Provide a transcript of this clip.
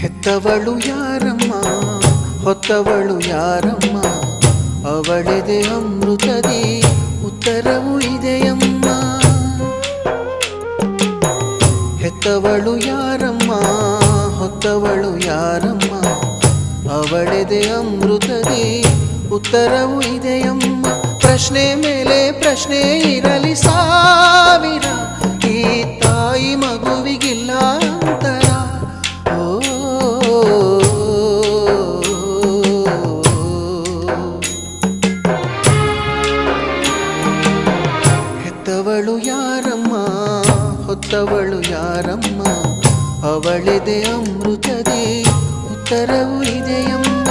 ಹೆತ್ತವಳು ಯಾರಮ್ಮ ಹೊತ್ತವಳು ಯಾರಮ್ಮ ಅವಳೆದೆ ಅಮೃತದಿ ಉತ್ತರವು ಇದೆಯಮ್ಮ ಹೆತ್ತವಳು ಯಾರಮ್ಮ ಹೊತ್ತವಳು ಯಾರಮ್ಮ ಅವಳೆದೆ ಅಮೃತದಿ ಉತ್ತರವು ಇದೆಯಮ್ಮ ಪ್ರಶ್ನೆ ಮೇಲೆ ಪ್ರಶ್ನೆ ಇರಲಿ ಸಾವಿರ ಈ ತಾಯಿ ಮಗುವಿಗಿಲ್ಲ ಅಂತರ ಹೆತ್ತವಳು ಯಾರಮ್ಮ ಹೊತ್ತವಳು ಯಾರಮ್ಮ ಅವಳೆದೆ ಅಮೃತದಿ ಉತ್ತರವು ಇದೆಯಮ್ಮ